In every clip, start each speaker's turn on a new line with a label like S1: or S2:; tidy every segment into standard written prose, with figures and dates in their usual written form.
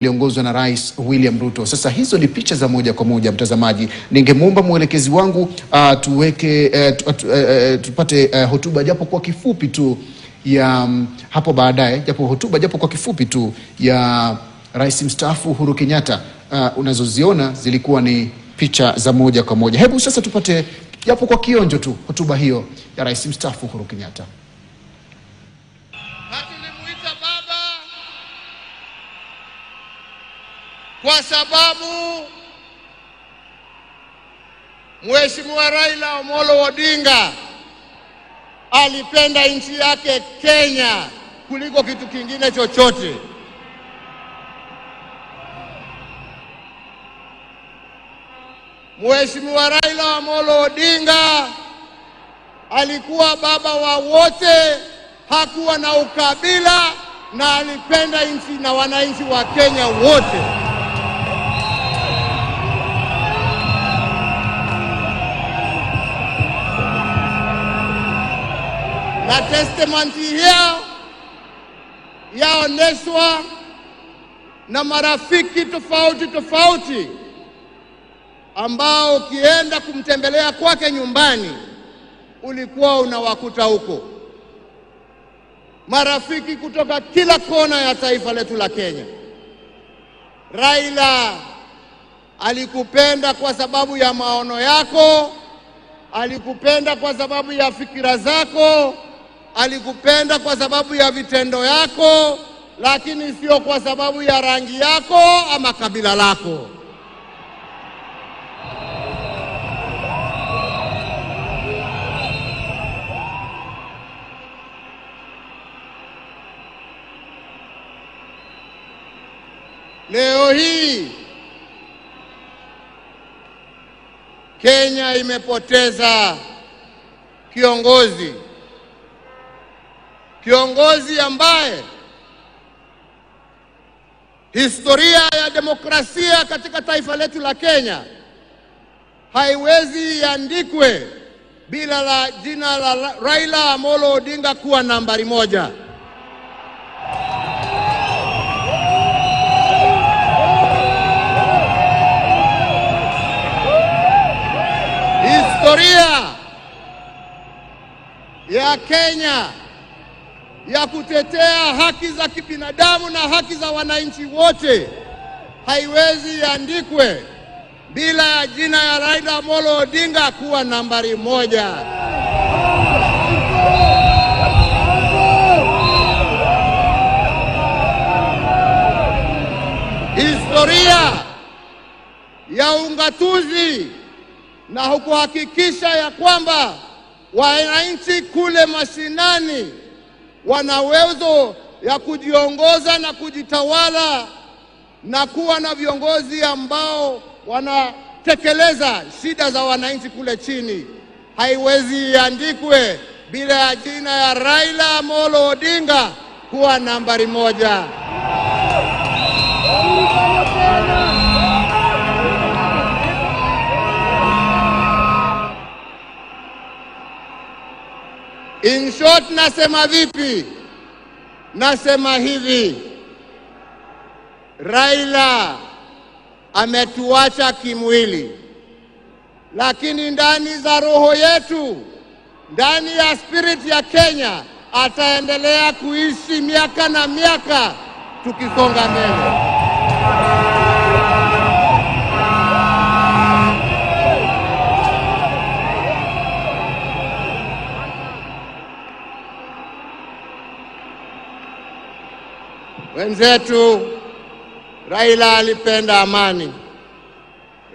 S1: iliongozwa na Rais William Ruto. Sasa hizo ni picha za moja kwa moja, mtazamaji. Ningemuomba mwelekezi wangu tupate hotuba japo kwa kifupi tu ya hapo baadaye, japo kwa kifupi tu ya Rais mstaafu Uhuru Kenyatta. Unazoziona zilikuwa ni picha za moja kwa moja. Hebu sasa tupate japo kwa kionjo tu hotuba hiyo ya Rais mstaafu Uhuru Kenyatta.
S2: Hatulimuita baba kwa sababu Mheshimiwa Raila Amolo Odinga alipenda nchi yake Kenya kuliko kitu kingine chochote. Mheshimiwa Raila Amolo Odinga alikuwa baba wa wote, hakuwa na ukabila, na alipenda nchi na wananchi wa Kenya wote. Na testimony hiyo yaoneshwa na marafiki tofauti ambao ukienda kumtembelea kwake nyumbani ulikuwa unawakuta huko. Marafiki kutoka kila kona ya taifa letu la Kenya. Raila alikupenda kwa sababu ya maono yako, alikupenda kwa sababu ya fikira zako, alikupenda kwa sababu ya vitendo yako, lakini sio kwa sababu ya rangi yako ama kabila lako. Leo hii Kenya imepoteza kiongozi ambaye historia ya demokrasia katika taifa letu la Kenya haiwezi iandikwe bila la jina la Raila Amolo Odinga kuwa nambari moja. Historia ya Kenya ya kutetea haki za kibinadamu na haki za wananchi wote haiwezi iandikwe bila ya jina ya Raila Amolo Odinga kuwa nambari moja. Historia ya ungatuzi na kuhakikisha ya kwamba wananchi kule mashinani wana uwezo ya kujiongoza na kujitawala na kuwa na viongozi ambao wanatekeleza shida za wananchi kule chini, haiwezi iandikwe bila ya jina ya Raila Amolo Odinga kuwa nambari moja. In short, nasema vipi? Nasema hivi: Raila ametuacha kimwili, lakini ndani za roho yetu, ndani ya spirit ya Kenya, ataendelea kuishi miaka na miaka tukisonga mbele. Wenzetu, Raila alipenda amani.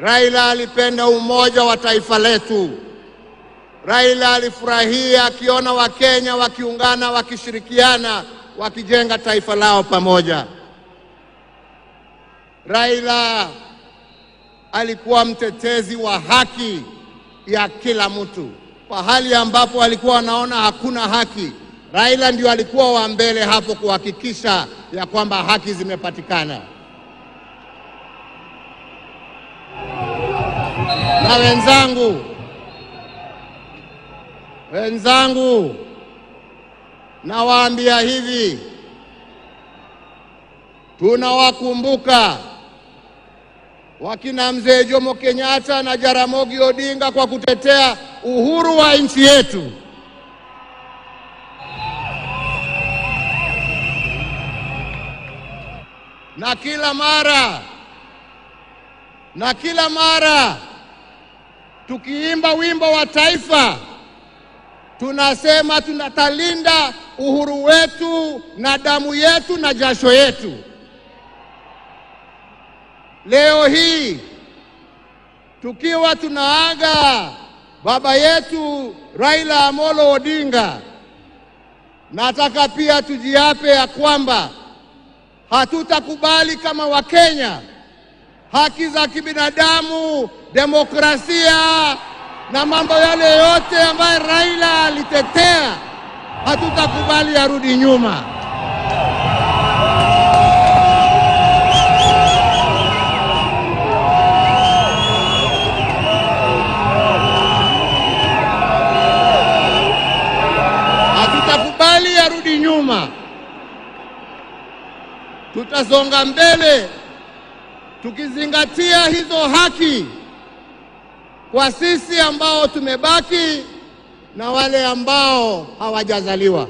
S2: Raila alipenda umoja wa taifa letu. Raila alifurahia akiona Wakenya wakiungana, wakishirikiana, wakijenga taifa lao pamoja. Raila alikuwa mtetezi wa haki ya kila mtu. Pahali ambapo alikuwa anaona hakuna haki, Raila ndio alikuwa wa mbele hapo kuhakikisha ya kwamba haki zimepatikana. Na wenzangu, nawaambia hivi, tunawakumbuka wakina Mzee Jomo Kenyatta na Jaramogi Odinga kwa kutetea uhuru wa nchi yetu. Na kila mara tukiimba wimbo wa taifa tunasema tunatalinda uhuru wetu na damu yetu na jasho yetu. Leo hii tukiwa tunaaga baba yetu Raila Amolo Odinga, nataka pia tujiape ya kwamba hatutakubali kama Wakenya haki za kibinadamu, demokrasia na mambo yale yote ambayo Raila alitetea, hatutakubali yarudi nyuma. Hatutakubali yarudi nyuma. Tutasonga mbele tukizingatia hizo haki kwa sisi ambao tumebaki na wale ambao hawajazaliwa.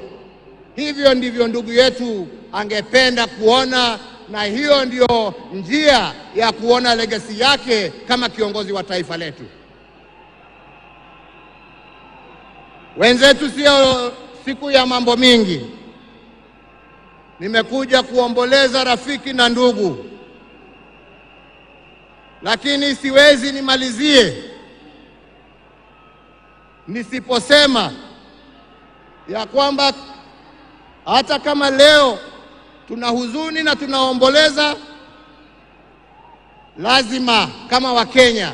S2: Hivyo ndivyo ndugu yetu angependa kuona, na hiyo ndio njia ya kuona legacy yake kama kiongozi wa taifa letu. Wenzetu, sio siku ya mambo mingi. Nimekuja kuomboleza rafiki na ndugu, lakini siwezi nimalizie nisiposema ya kwamba hata kama leo tuna huzuni na tunaomboleza, lazima kama Wakenya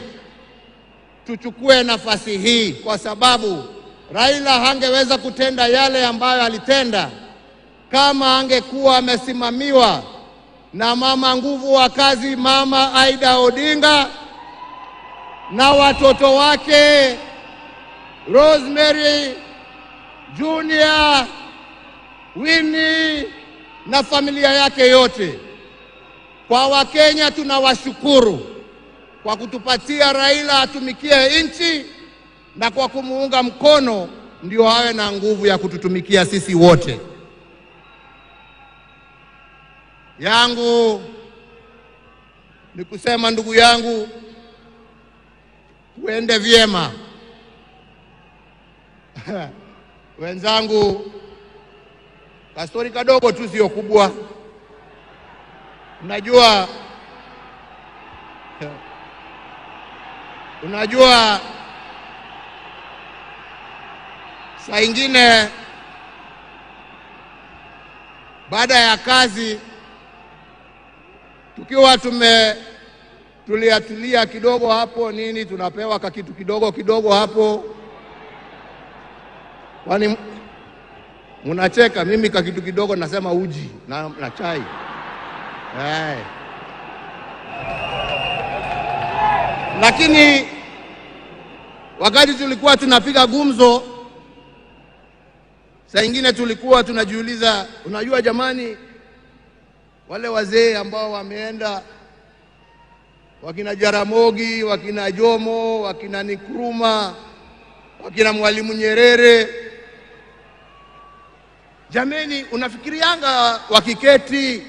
S2: tuchukue nafasi hii, kwa sababu Raila hangeweza kutenda yale ambayo alitenda kama angekuwa amesimamiwa na mama nguvu wa kazi, Mama Aida Odinga, na watoto wake Rosemary, Junior, Winnie na familia yake yote. Kwa Wakenya tunawashukuru kwa kutupatia Raila atumikie nchi, na kwa kumuunga mkono ndio awe na nguvu ya kututumikia sisi wote. Yangu ni kusema, ndugu yangu, tuende vyema. Wenzangu, kastori kadogo tu, sio kubwa. Unajua saa ingine baada ya kazi tukiwa tulia kidogo hapo nini, tunapewa kitu kidogo hapo. Kwani mnacheka? Mimi kitu kidogo nasema uji na chai. Lakini wakati tulikuwa tunapiga gumzo, saa ingine tulikuwa tunajiuliza, unajua jamani, wale wazee ambao wameenda, wakina Jaramogi, wakina Jomo, wakina Nkrumah, wakina Mwalimu Nyerere, jameni, unafikirianga wakiketi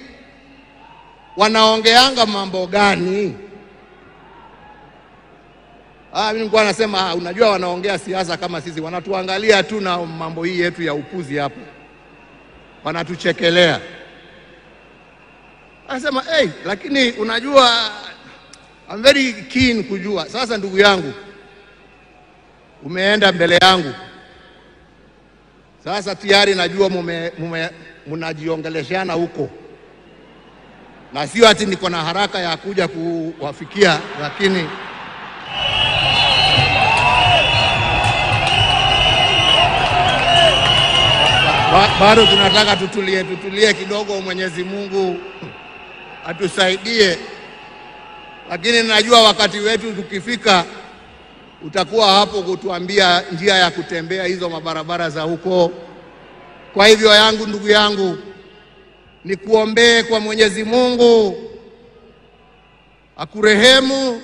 S2: wanaongeanga mambo gani? Mimi nilikuwa nasema unajua wanaongea siasa kama sisi, wanatuangalia tu na mambo hii yetu ya upuzi hapo, wanatuchekelea. Anasema lakini unajua I'm very keen kujua. Sasa ndugu yangu, umeenda mbele yangu, sasa tayari najua mnajiongeleshana huko, na sio ati niko na haraka ya kuja kuwafikia, lakini bado tunataka tutulie kidogo. Mwenyezi Mungu atusaidie, lakini najua wakati wetu tukifika utakuwa hapo kutuambia njia ya kutembea hizo mabarabara za huko. Kwa hivyo ndugu yangu, nikuombee kwa Mwenyezi Mungu akurehemu,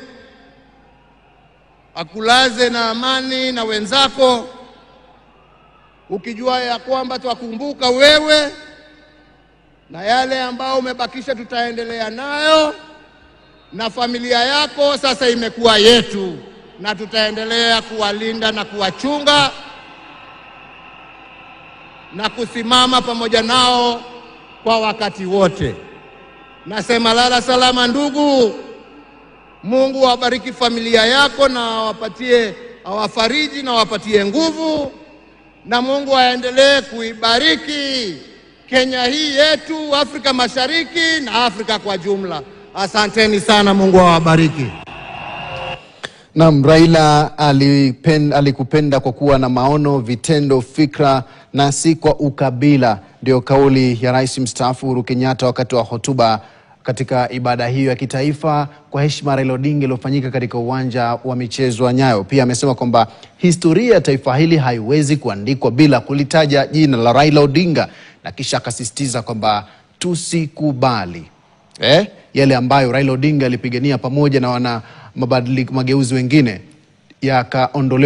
S2: akulaze na amani na wenzako, ukijua ya kwamba twakumbuka wewe na yale ambao umebakisha tutaendelea nayo, na familia yako sasa imekuwa yetu na tutaendelea kuwalinda na kuwachunga na kusimama pamoja nao kwa wakati wote. Nasema lala salama ndugu. Mungu awabariki familia yako na awafariji na awapatie nguvu, na Mungu aendelee kuibariki Kenya hii yetu, Afrika Mashariki na Afrika kwa jumla. Asanteni sana, Mungu awabariki.
S1: Naam, Raila alikupenda kwa kuwa na maono, vitendo, fikra na si kwa ukabila. Ndio kauli ya Rais mstaafu Uhuru Kenyatta wakati wa hotuba katika ibada hiyo ya kitaifa kwa heshima Raila Odinga iliyofanyika katika uwanja wa michezo wa Nyayo. Pia amesema kwamba historia ya taifa hili haiwezi kuandikwa bila kulitaja jina la Raila Odinga, na kisha akasisitiza kwamba tusikubali yale ambayo Raila Odinga alipigania pamoja na wana mageuzi wengine yakaondolewa.